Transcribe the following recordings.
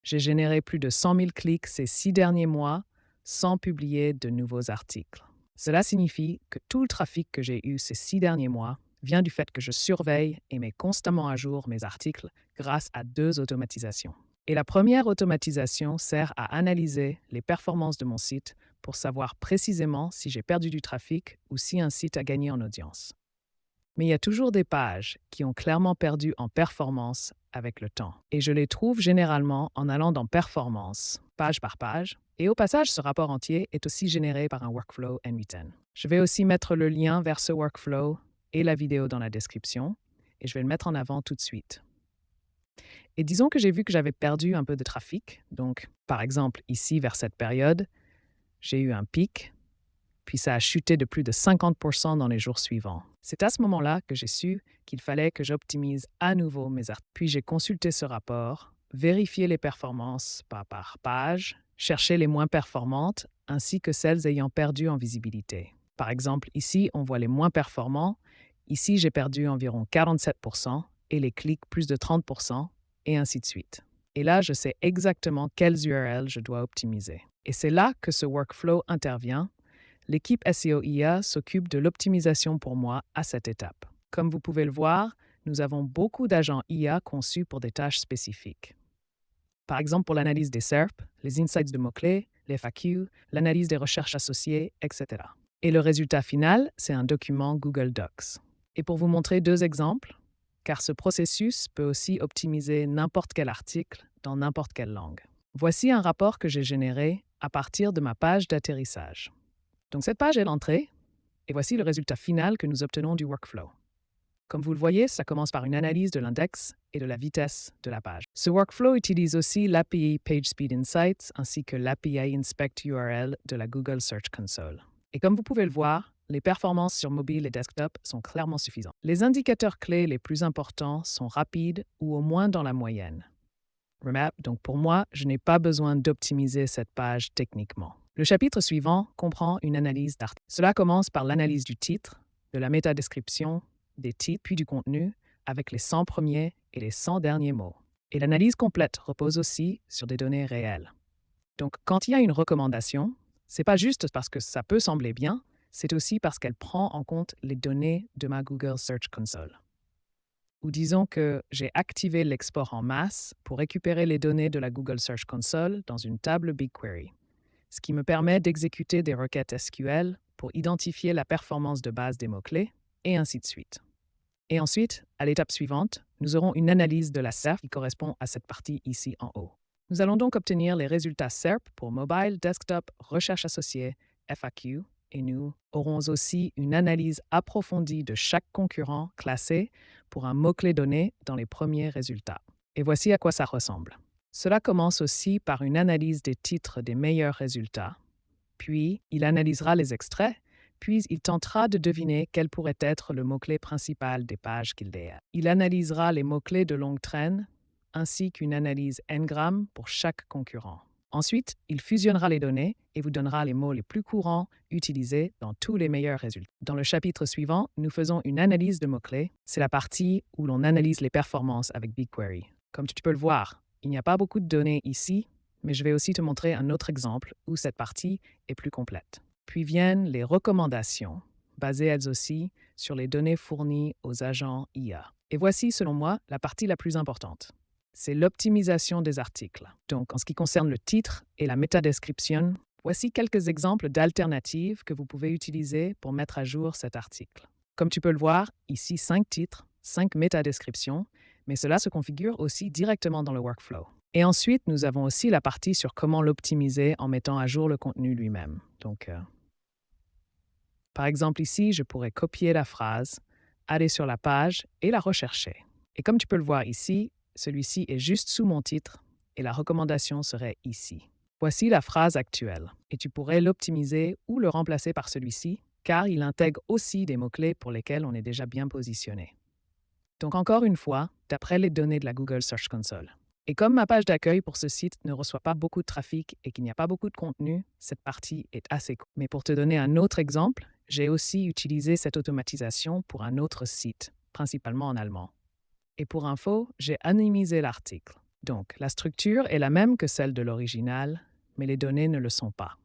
J'ai généré plus de 100 000 clics ces 6 derniers mois sans publier de nouveaux articles. Cela signifie que tout le trafic que j'ai eu ces 6 derniers mois vient du fait que je surveille et mets constamment à jour mes articles grâce à 2 automatisations. Et la première automatisation sert à analyser les performances de mon site pour savoir précisément si j'ai perdu du trafic ou si un site a gagné en audience. Mais il y a toujours des pages qui ont clairement perdu en performance avec le temps. Et je les trouve généralement en allant dans Performance, page par page. Et au passage, ce rapport entier est aussi généré par un workflow N8N. Je vais aussi mettre le lien vers ce workflow et la vidéo dans la description, et je vais le mettre en avant tout de suite. Et disons que j'ai vu que j'avais perdu un peu de trafic. Donc, par exemple, ici, vers cette période, j'ai eu un pic, puis ça a chuté de plus de 50% dans les jours suivants. C'est à ce moment-là que j'ai su qu'il fallait que j'optimise à nouveau mes articles. Puis j'ai consulté ce rapport, vérifié les performances par page, cherché les moins performantes, ainsi que celles ayant perdu en visibilité. Par exemple, ici, on voit les moins performants. Ici, j'ai perdu environ 47% et les clics plus de 30%, et ainsi de suite. Et là, je sais exactement quelles URL je dois optimiser. Et c'est là que ce workflow intervient. L'équipe SEO IA s'occupe de l'optimisation pour moi à cette étape. Comme vous pouvez le voir, nous avons beaucoup d'agents IA conçus pour des tâches spécifiques. Par exemple, pour l'analyse des SERP, les insights de mots-clés, les FAQ, l'analyse des recherches associées, etc. Et le résultat final, c'est un document Google Docs. Et pour vous montrer 2 exemples, car ce processus peut aussi optimiser n'importe quel article dans n'importe quelle langue. Voici un rapport que j'ai généré à partir de ma page d'atterrissage. Donc cette page est l'entrée, et voici le résultat final que nous obtenons du workflow. Comme vous le voyez, ça commence par une analyse de l'index et de la vitesse de la page. Ce workflow utilise aussi l'API PageSpeed Insights ainsi que l'API Inspect URL de la Google Search Console. Et comme vous pouvez le voir, les performances sur mobile et desktop sont clairement suffisantes. Les indicateurs clés les plus importants sont rapides ou au moins dans la moyenne. Remap, donc pour moi, je n'ai pas besoin d'optimiser cette page techniquement. Le chapitre suivant comprend une analyse d'article. Cela commence par l'analyse du titre, de la métadescription, des titres, puis du contenu, avec les 100 premiers et les 100 derniers mots. Et l'analyse complète repose aussi sur des données réelles. Donc, quand il y a une recommandation, c'est pas juste parce que ça peut sembler bien, c'est aussi parce qu'elle prend en compte les données de ma Google Search Console. Ou disons que j'ai activé l'export en masse pour récupérer les données de la Google Search Console dans une table BigQuery, ce qui me permet d'exécuter des requêtes SQL pour identifier la performance de base des mots-clés, et ainsi de suite. Et ensuite, à l'étape suivante, nous aurons une analyse de la SERP qui correspond à cette partie ici en haut. Nous allons donc obtenir les résultats SERP pour mobile, desktop, recherche associée, FAQ, et nous aurons aussi une analyse approfondie de chaque concurrent classé pour un mot-clé donné dans les premiers résultats. Et voici à quoi ça ressemble. Cela commence aussi par une analyse des titres des meilleurs résultats, puis il analysera les extraits, puis il tentera de deviner quel pourrait être le mot-clé principal des pages qu'il détecte. Il analysera les mots-clés de longue traîne, ainsi qu'une analyse Ngram pour chaque concurrent. Ensuite, il fusionnera les données et vous donnera les mots les plus courants utilisés dans tous les meilleurs résultats. Dans le chapitre suivant, nous faisons une analyse de mots-clés. C'est la partie où l'on analyse les performances avec BigQuery. Comme tu peux le voir, il n'y a pas beaucoup de données ici, mais je vais aussi te montrer un autre exemple où cette partie est plus complète. Puis viennent les recommandations, basées elles aussi sur les données fournies aux agents IA. Et voici, selon moi, la partie la plus importante. C'est l'optimisation des articles. Donc, en ce qui concerne le titre et la métadescription, voici quelques exemples d'alternatives que vous pouvez utiliser pour mettre à jour cet article. Comme tu peux le voir, ici 5 titres, 5 métadescriptions, mais cela se configure aussi directement dans le workflow. Et ensuite, nous avons aussi la partie sur comment l'optimiser en mettant à jour le contenu lui-même. Donc, par exemple ici, je pourrais copier la phrase, aller sur la page et la rechercher. Et comme tu peux le voir ici, celui-ci est juste sous mon titre et la recommandation serait ici. Voici la phrase actuelle et tu pourrais l'optimiser ou le remplacer par celui-ci car il intègre aussi des mots-clés pour lesquels on est déjà bien positionné. Donc encore une fois, d'après les données de la Google Search Console. Et comme ma page d'accueil pour ce site ne reçoit pas beaucoup de trafic et qu'il n'y a pas beaucoup de contenu, cette partie est assez courte. Mais pour te donner un autre exemple, j'ai aussi utilisé cette automatisation pour un autre site, principalement en allemand. Et pour info, j'ai anonymisé l'article. Donc, la structure est la même que celle de l'original, mais les données ne le sont pas.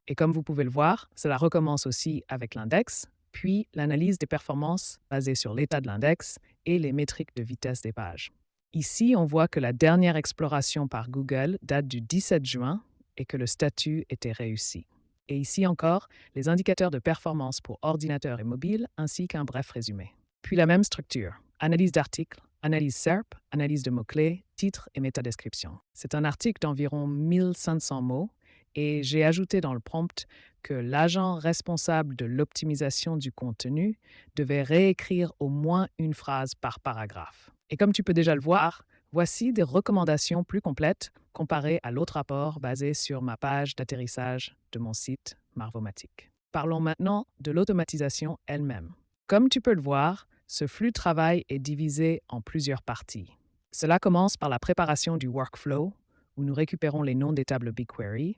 Et comme vous pouvez le voir, cela recommence aussi avec l'index, puis l'analyse des performances basée sur l'état de l'index et les métriques de vitesse des pages. Ici, on voit que la dernière exploration par Google date du 17 juin et que le statut était réussi. Et ici encore, les indicateurs de performance pour ordinateur et mobile, ainsi qu'un bref résumé. Puis la même structure, analyse d'articles, analyse SERP, analyse de mots-clés, titre et métadescription. C'est un article d'environ 1500 mots et j'ai ajouté dans le prompt que l'agent responsable de l'optimisation du contenu devait réécrire au moins une phrase par paragraphe. Et comme tu peux déjà le voir, voici des recommandations plus complètes comparées à l'autre rapport basé sur ma page d'atterrissage de mon site Marvomatic. Parlons maintenant de l'automatisation elle-même. Comme tu peux le voir, ce flux de travail est divisé en plusieurs parties. Cela commence par la préparation du workflow, où nous récupérons les noms des tables BigQuery,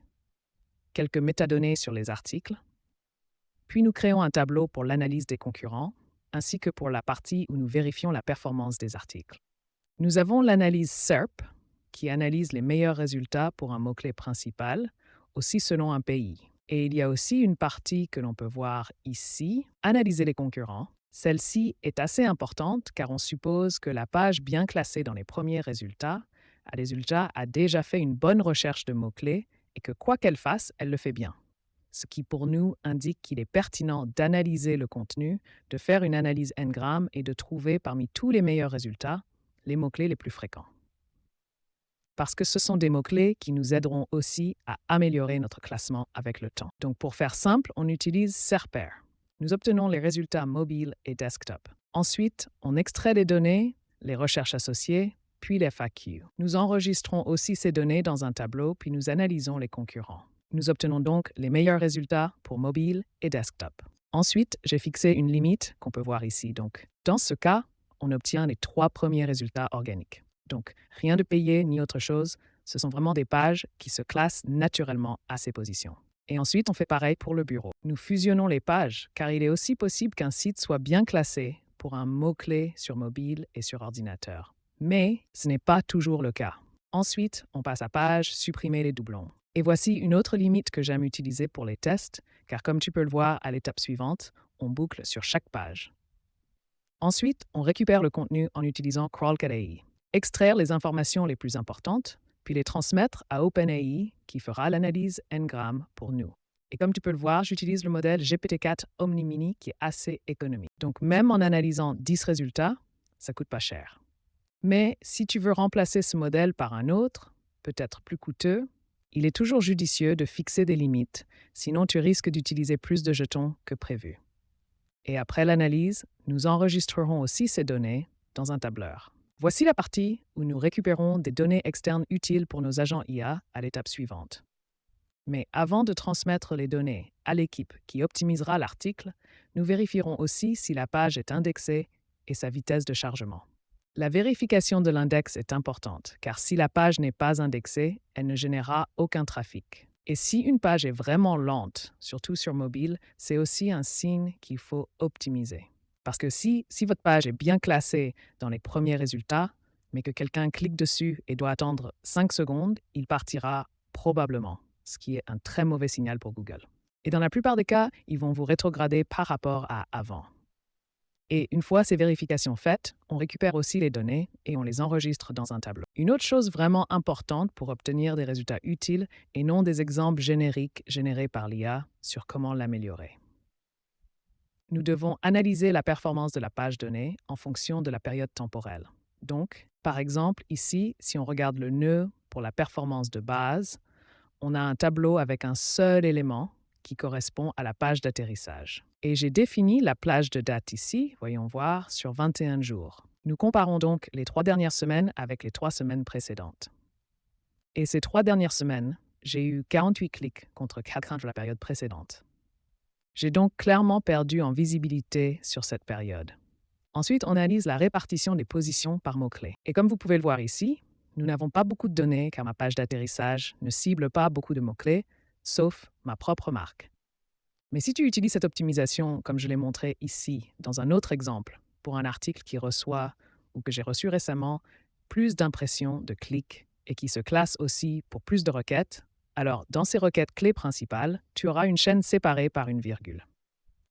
quelques métadonnées sur les articles, puis nous créons un tableau pour l'analyse des concurrents, ainsi que pour la partie où nous vérifions la performance des articles. Nous avons l'analyse SERP, qui analyse les meilleurs résultats pour un mot-clé principal, aussi selon un pays. Et il y a aussi une partie que l'on peut voir ici, analyser les concurrents. Celle-ci est assez importante car on suppose que la page bien classée dans les premiers résultats a déjà fait une bonne recherche de mots-clés et que quoi qu'elle fasse, elle le fait bien. Ce qui pour nous indique qu'il est pertinent d'analyser le contenu, de faire une analyse n-gramme et de trouver parmi tous les meilleurs résultats les mots-clés les plus fréquents. Parce que ce sont des mots-clés qui nous aideront aussi à améliorer notre classement avec le temps. Donc pour faire simple, on utilise SERPer. Nous obtenons les résultats mobiles et desktop. Ensuite, on extrait les données, les recherches associées, puis les FAQ. Nous enregistrons aussi ces données dans un tableau, puis nous analysons les concurrents. Nous obtenons donc les meilleurs résultats pour mobile et desktop. Ensuite, j'ai fixé une limite qu'on peut voir ici. Donc, dans ce cas, on obtient les 3 premiers résultats organiques. Donc, rien de payé ni autre chose, ce sont vraiment des pages qui se classent naturellement à ces positions. Et ensuite, on fait pareil pour le bureau. Nous fusionnons les pages, car il est aussi possible qu'un site soit bien classé pour un mot-clé sur mobile et sur ordinateur. Mais ce n'est pas toujours le cas. Ensuite, on passe à page, supprimer les doublons. Et voici une autre limite que j'aime utiliser pour les tests, car comme tu peux le voir à l'étape suivante, on boucle sur chaque page. Ensuite, on récupère le contenu en utilisant CrawlCat.ai. Extraire les informations les plus importantes, puis les transmettre à OpenAI qui fera l'analyse n-gramme pour nous. Et comme tu peux le voir, j'utilise le modèle GPT-4 Omni-Mini qui est assez économique. Donc même en analysant 10 résultats, ça coûte pas cher. Mais si tu veux remplacer ce modèle par un autre, peut-être plus coûteux, il est toujours judicieux de fixer des limites, sinon tu risques d'utiliser plus de jetons que prévu. Et après l'analyse, nous enregistrerons aussi ces données dans un tableur. Voici la partie où nous récupérons des données externes utiles pour nos agents IA à l'étape suivante. Mais avant de transmettre les données à l'équipe qui optimisera l'article, nous vérifierons aussi si la page est indexée et sa vitesse de chargement. La vérification de l'index est importante, car si la page n'est pas indexée, elle ne générera aucun trafic. Et si une page est vraiment lente, surtout sur mobile, c'est aussi un signe qu'il faut optimiser. Parce que si votre page est bien classée dans les premiers résultats, mais que quelqu'un clique dessus et doit attendre 5 secondes, il partira probablement, ce qui est un très mauvais signal pour Google. Et dans la plupart des cas, ils vont vous rétrograder par rapport à avant. Et une fois ces vérifications faites, on récupère aussi les données et on les enregistre dans un tableau. Une autre chose vraiment importante pour obtenir des résultats utiles et non des exemples génériques générés par l'IA sur comment l'améliorer. Nous devons analyser la performance de la page donnée en fonction de la période temporelle. Donc, par exemple, ici, si on regarde le nœud pour la performance de base, on a un tableau avec un seul élément qui correspond à la page d'atterrissage. Et j'ai défini la plage de date ici, voyons voir, sur 21 jours. Nous comparons donc les 3 dernières semaines avec les 3 semaines précédentes. Et ces 3 dernières semaines, j'ai eu 48 clics contre 4 de la période précédente. J'ai donc clairement perdu en visibilité sur cette période. Ensuite, on analyse la répartition des positions par mots-clés. Et comme vous pouvez le voir ici, nous n'avons pas beaucoup de données car ma page d'atterrissage ne cible pas beaucoup de mots-clés, sauf ma propre marque. Mais si tu utilises cette optimisation, comme je l'ai montré ici, dans un autre exemple, pour un article qui reçoit ou que j'ai reçu récemment plus d'impressions, de clics et qui se classe aussi pour plus de requêtes, alors dans ces requêtes clés principales, tu auras une chaîne séparée par une virgule.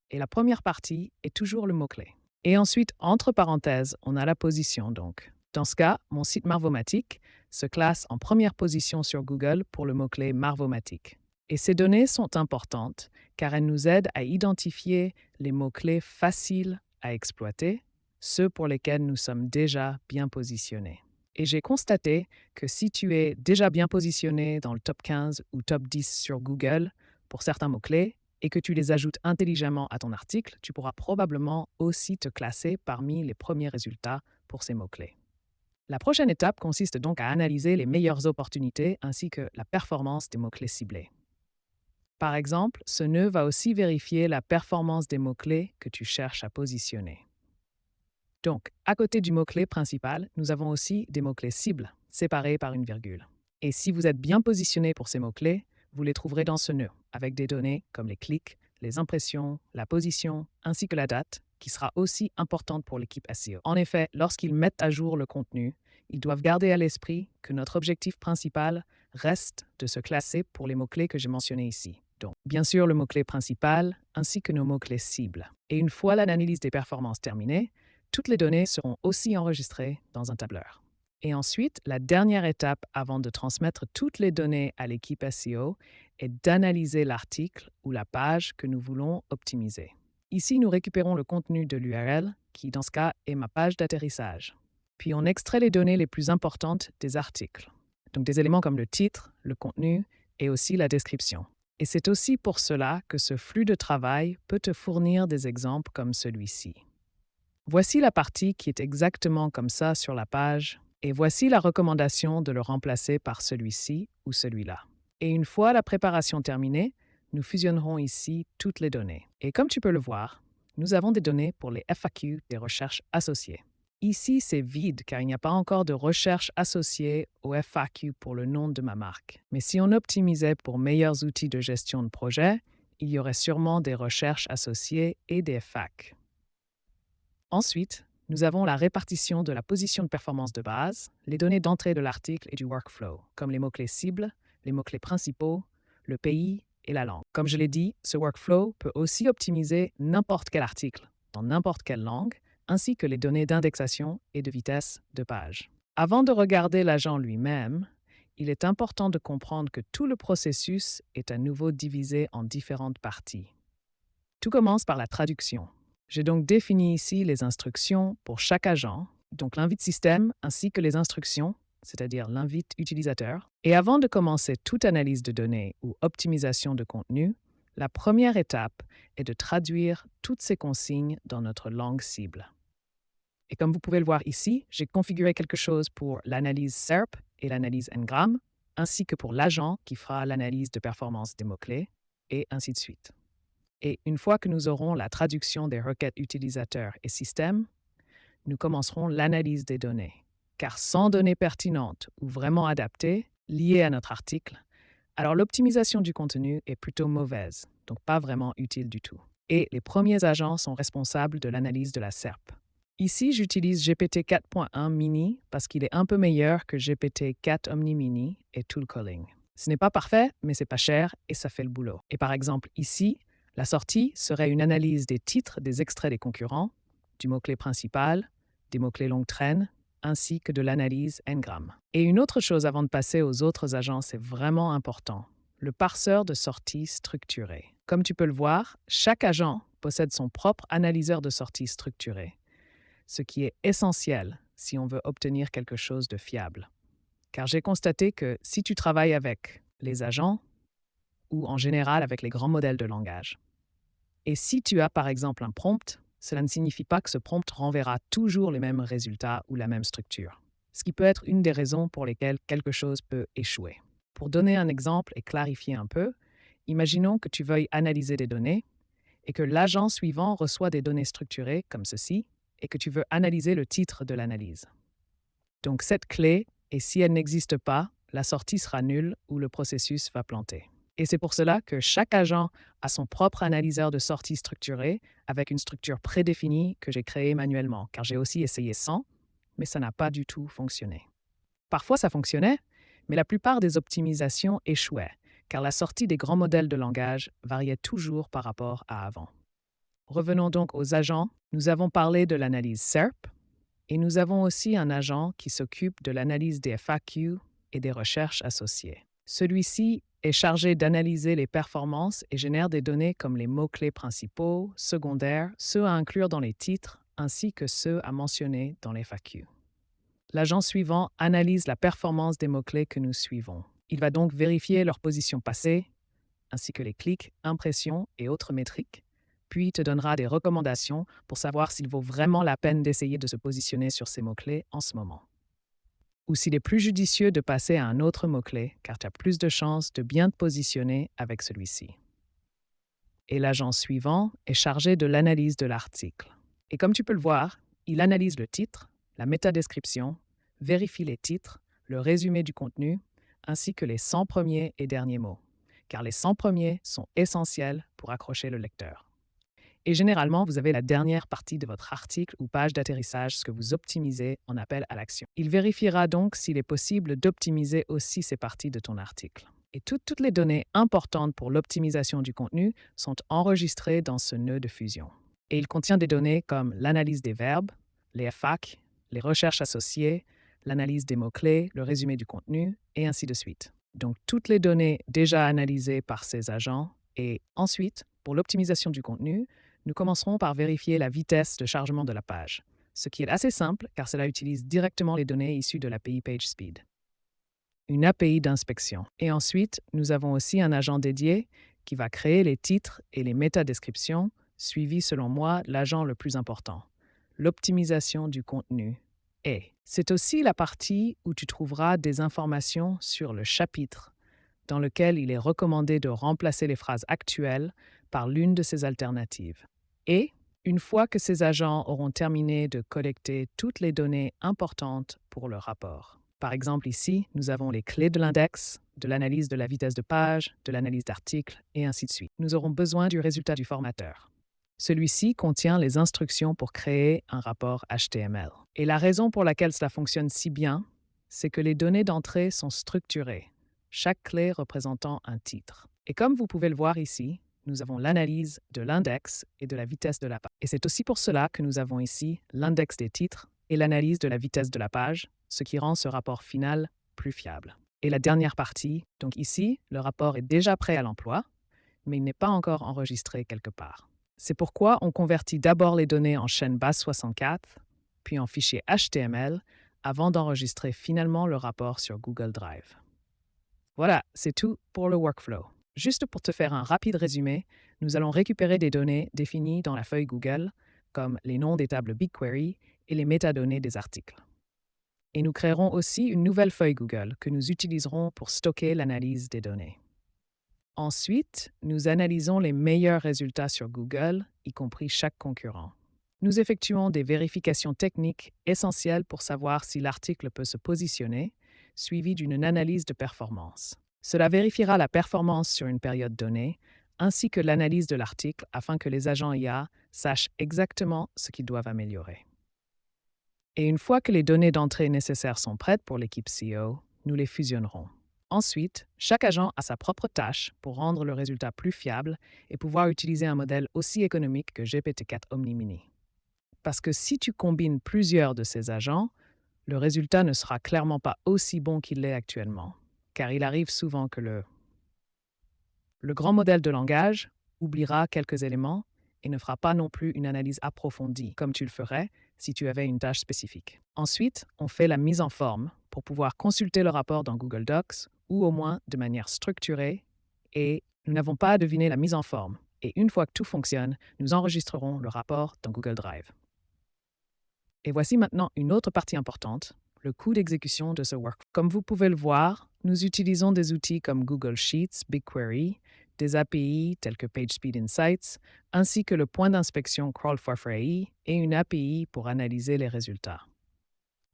Et la première partie est toujours le mot-clé. Et ensuite, entre parenthèses, on a la position donc. Dans ce cas, mon site Marvomatic se classe en première position sur Google pour le mot-clé Marvomatic. Et ces données sont importantes car elles nous aident à identifier les mots-clés faciles à exploiter, ceux pour lesquels nous sommes déjà bien positionnés. Et j'ai constaté que si tu es déjà bien positionné dans le top 15 ou top 10 sur Google pour certains mots-clés et que tu les ajoutes intelligemment à ton article, tu pourras probablement aussi te classer parmi les premiers résultats pour ces mots-clés. La prochaine étape consiste donc à analyser les meilleures opportunités ainsi que la performance des mots-clés ciblés. Par exemple, ce nœud va aussi vérifier la performance des mots-clés que tu cherches à positionner. Donc, à côté du mot-clé principal, nous avons aussi des mots-clés cibles, séparés par une virgule. Et si vous êtes bien positionné pour ces mots-clés, vous les trouverez dans ce nœud, avec des données comme les clics, les impressions, la position, ainsi que la date, qui sera aussi importante pour l'équipe SEO. En effet, lorsqu'ils mettent à jour le contenu, ils doivent garder à l'esprit que notre objectif principal reste de se classer pour les mots-clés que j'ai mentionnés ici. Donc, bien sûr, le mot-clé principal, ainsi que nos mots-clés cibles. Et une fois l'analyse des performances terminée, toutes les données seront aussi enregistrées dans un tableur. Et ensuite, la dernière étape avant de transmettre toutes les données à l'équipe SEO est d'analyser l'article ou la page que nous voulons optimiser. Ici, nous récupérons le contenu de l'URL, qui dans ce cas est ma page d'atterrissage. Puis on extrait les données les plus importantes des articles. Donc des éléments comme le titre, le contenu et aussi la description. Et c'est aussi pour cela que ce flux de travail peut te fournir des exemples comme celui-ci. Voici la partie qui est exactement comme ça sur la page, et voici la recommandation de le remplacer par celui-ci ou celui-là. Et une fois la préparation terminée, nous fusionnerons ici toutes les données. Et comme tu peux le voir, nous avons des données pour les FAQ des recherches associées. Ici, c'est vide car il n'y a pas encore de recherche associée au FAQ pour le nom de ma marque. Mais si on optimisait pour meilleurs outils de gestion de projet, il y aurait sûrement des recherches associées et des FAQ. Ensuite, nous avons la répartition de la position de performance de base, les données d'entrée de l'article et du workflow, comme les mots-clés cibles, les mots-clés principaux, le pays et la langue. Comme je l'ai dit, ce workflow peut aussi optimiser n'importe quel article, dans n'importe quelle langue, ainsi que les données d'indexation et de vitesse de page. Avant de regarder l'agent lui-même, il est important de comprendre que tout le processus est à nouveau divisé en différentes parties. Tout commence par la traduction. J'ai donc défini ici les instructions pour chaque agent, donc l'invite système ainsi que les instructions, c'est-à-dire l'invite utilisateur. Et avant de commencer toute analyse de données ou optimisation de contenu, la première étape est de traduire toutes ces consignes dans notre langue cible. Et comme vous pouvez le voir ici, j'ai configuré quelque chose pour l'analyse SERP et l'analyse Ngram, ainsi que pour l'agent qui fera l'analyse de performance des mots-clés, et ainsi de suite. Et une fois que nous aurons la traduction des requêtes utilisateurs et systèmes, nous commencerons l'analyse des données. Car sans données pertinentes ou vraiment adaptées, liées à notre article, alors l'optimisation du contenu est plutôt mauvaise, donc pas vraiment utile du tout. Et les premiers agents sont responsables de l'analyse de la SERP. Ici, j'utilise GPT 4.1 Mini parce qu'il est un peu meilleur que GPT 4 Omni Mini et Tool Calling. Ce n'est pas parfait, mais c'est pas cher et ça fait le boulot. Et par exemple, ici, la sortie serait une analyse des titres des extraits des concurrents, du mot-clé principal, des mots-clés longue traîne, ainsi que de l'analyse Ngram. Et une autre chose avant de passer aux autres agents, c'est vraiment important, le parseur de sortie structuré. Comme tu peux le voir, chaque agent possède son propre analyseur de sortie structuré, ce qui est essentiel si on veut obtenir quelque chose de fiable. Car j'ai constaté que si tu travailles avec les agents, ou en général avec les grands modèles de langage. Et si tu as par exemple un prompt, cela ne signifie pas que ce prompt renverra toujours les mêmes résultats ou la même structure, ce qui peut être une des raisons pour lesquelles quelque chose peut échouer. Pour donner un exemple et clarifier un peu, imaginons que tu veuilles analyser des données et que l'agent suivant reçoit des données structurées comme ceci et que tu veux analyser le titre de l'analyse. Donc cette clé, et si elle n'existe pas, la sortie sera nulle ou le processus va planter. Et c'est pour cela que chaque agent a son propre analyseur de sortie structuré avec une structure prédéfinie que j'ai créée manuellement, car j'ai aussi essayé sans, mais ça n'a pas du tout fonctionné. Parfois, ça fonctionnait, mais la plupart des optimisations échouaient, car la sortie des grands modèles de langage variait toujours par rapport à avant. Revenons donc aux agents. Nous avons parlé de l'analyse SERP, et nous avons aussi un agent qui s'occupe de l'analyse des FAQ et des recherches associées. Celui-ci est chargé d'analyser les performances et génère des données comme les mots-clés principaux, secondaires, ceux à inclure dans les titres, ainsi que ceux à mentionner dans les FAQ. L'agent suivant analyse la performance des mots-clés que nous suivons. Il va donc vérifier leur position passée, ainsi que les clics, impressions et autres métriques, puis te donnera des recommandations pour savoir s'il vaut vraiment la peine d'essayer de se positionner sur ces mots-clés en ce moment. Ou s'il est plus judicieux de passer à un autre mot-clé, car tu as plus de chances de bien te positionner avec celui-ci. Et l'agent suivant est chargé de l'analyse de l'article. Et comme tu peux le voir, il analyse le titre, la métadescription, vérifie les titres, le résumé du contenu, ainsi que les 100 premiers et derniers mots, car les 100 premiers sont essentiels pour accrocher le lecteur. Et généralement, vous avez la dernière partie de votre article ou page d'atterrissage, ce que vous optimisez en appel à l'action. Il vérifiera donc s'il est possible d'optimiser aussi ces parties de ton article. Et toutes les données importantes pour l'optimisation du contenu sont enregistrées dans ce nœud de fusion. Et il contient des données comme l'analyse des verbes, les FAQ, les recherches associées, l'analyse des mots-clés, le résumé du contenu, et ainsi de suite. Donc, toutes les données déjà analysées par ces agents. Et ensuite, pour l'optimisation du contenu, nous commencerons par vérifier la vitesse de chargement de la page, ce qui est assez simple car cela utilise directement les données issues de l'API PageSpeed. Une API d'inspection. Et ensuite, nous avons aussi un agent dédié qui va créer les titres et les métadescriptions, suivi selon moi l'agent le plus important, l'optimisation du contenu. Et c'est aussi la partie où tu trouveras des informations sur le chapitre, dans lequel il est recommandé de remplacer les phrases actuelles par l'une de ces alternatives. Et, une fois que ces agents auront terminé de collecter toutes les données importantes pour le rapport. Par exemple, ici, nous avons les clés de l'index, de l'analyse de la vitesse de page, de l'analyse d'articles, et ainsi de suite. Nous aurons besoin du résultat du formateur. Celui-ci contient les instructions pour créer un rapport HTML. Et la raison pour laquelle cela fonctionne si bien, c'est que les données d'entrée sont structurées, chaque clé représentant un titre. Et comme vous pouvez le voir ici, nous avons l'analyse de l'index et de la vitesse de la page. Et c'est aussi pour cela que nous avons ici l'index des titres et l'analyse de la vitesse de la page, ce qui rend ce rapport final plus fiable. Et la dernière partie, donc ici, le rapport est déjà prêt à l'emploi, mais il n'est pas encore enregistré quelque part. C'est pourquoi on convertit d'abord les données en chaîne base64, puis en fichier HTML, avant d'enregistrer finalement le rapport sur Google Drive. Voilà, c'est tout pour le workflow. Juste pour te faire un rapide résumé, nous allons récupérer des données définies dans la feuille Google, comme les noms des tables BigQuery et les métadonnées des articles. Et nous créerons aussi une nouvelle feuille Google que nous utiliserons pour stocker l'analyse des données. Ensuite, nous analysons les meilleurs résultats sur Google, y compris chaque concurrent. Nous effectuons des vérifications techniques essentielles pour savoir si l'article peut se positionner, suivi d'une analyse de performance. Cela vérifiera la performance sur une période donnée, ainsi que l'analyse de l'article afin que les agents IA sachent exactement ce qu'ils doivent améliorer. Et une fois que les données d'entrée nécessaires sont prêtes pour l'équipe SEO, nous les fusionnerons. Ensuite, chaque agent a sa propre tâche pour rendre le résultat plus fiable et pouvoir utiliser un modèle aussi économique que GPT-4 Omni-Mini. Parce que si tu combines plusieurs de ces agents, le résultat ne sera clairement pas aussi bon qu'il l'est actuellement, car il arrive souvent que le grand modèle de langage oubliera quelques éléments et ne fera pas non plus une analyse approfondie, comme tu le ferais si tu avais une tâche spécifique. Ensuite, on fait la mise en forme pour pouvoir consulter le rapport dans Google Docs ou au moins de manière structurée, et nous n'avons pas à deviner la mise en forme. Et une fois que tout fonctionne, nous enregistrerons le rapport dans Google Drive. Et voici maintenant une autre partie importante, le coût d'exécution de ce workflow. Comme vous pouvez le voir, nous utilisons des outils comme Google Sheets, BigQuery, des API tels que PageSpeed Insights, ainsi que le point d'inspection Crawl4Free et une API pour analyser les résultats,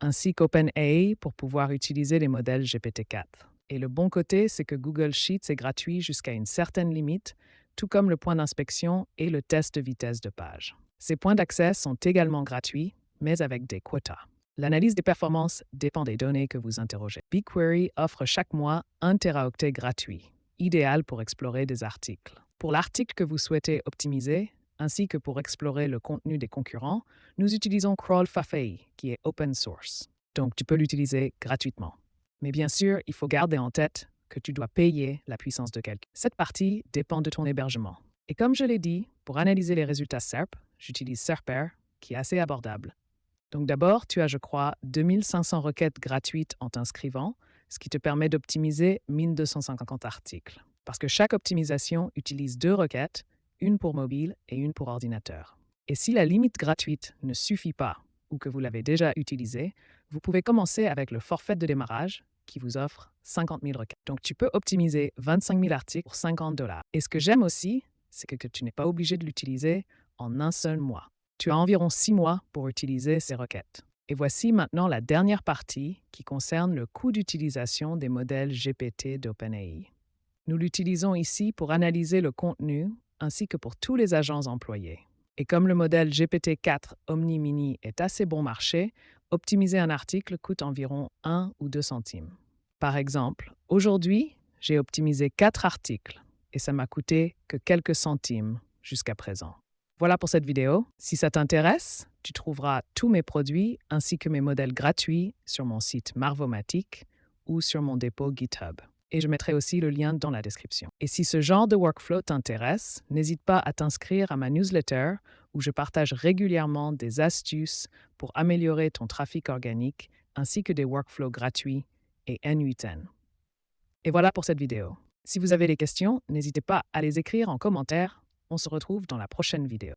ainsi qu'OpenAI pour pouvoir utiliser les modèles GPT-4. Et le bon côté, c'est que Google Sheets est gratuit jusqu'à une certaine limite, tout comme le point d'inspection et le test de vitesse de page. Ces points d'accès sont également gratuits, mais avec des quotas. L'analyse des performances dépend des données que vous interrogez. BigQuery offre chaque mois 1 téraoctet gratuit, idéal pour explorer des articles. Pour l'article que vous souhaitez optimiser, ainsi que pour explorer le contenu des concurrents, nous utilisons Crawlfafei, qui est open source. Donc, tu peux l'utiliser gratuitement. Mais bien sûr, il faut garder en tête que tu dois payer la puissance de calcul. Cette partie dépend de ton hébergement. Et comme je l'ai dit, pour analyser les résultats SERP, j'utilise SERPer, qui est assez abordable. Donc d'abord, tu as, je crois, 2500 requêtes gratuites en t'inscrivant, ce qui te permet d'optimiser 1250 articles. Parce que chaque optimisation utilise 2 requêtes, une pour mobile et une pour ordinateur. Et si la limite gratuite ne suffit pas ou que vous l'avez déjà utilisée, vous pouvez commencer avec le forfait de démarrage qui vous offre 50 000 requêtes. Donc tu peux optimiser 25 000 articles pour $50. Et ce que j'aime aussi, c'est que tu n'es pas obligé de l'utiliser en un seul mois. Tu as environ 6 mois pour utiliser ces requêtes. Et voici maintenant la dernière partie qui concerne le coût d'utilisation des modèles GPT d'OpenAI. Nous l'utilisons ici pour analyser le contenu ainsi que pour tous les agents employés. Et comme le modèle GPT-4 Omni Mini est assez bon marché, optimiser un article coûte environ 1 ou 2 centimes. Par exemple, aujourd'hui, j'ai optimisé 4 articles et ça m'a coûté que quelques centimes jusqu'à présent. Voilà pour cette vidéo. Si ça t'intéresse, tu trouveras tous mes produits ainsi que mes modèles gratuits sur mon site Marvomatic ou sur mon dépôt GitHub. Et je mettrai aussi le lien dans la description. Et si ce genre de workflow t'intéresse, n'hésite pas à t'inscrire à ma newsletter où je partage régulièrement des astuces pour améliorer ton trafic organique ainsi que des workflows gratuits et N8N. Et voilà pour cette vidéo. Si vous avez des questions, n'hésitez pas à les écrire en commentaire. On se retrouve dans la prochaine vidéo.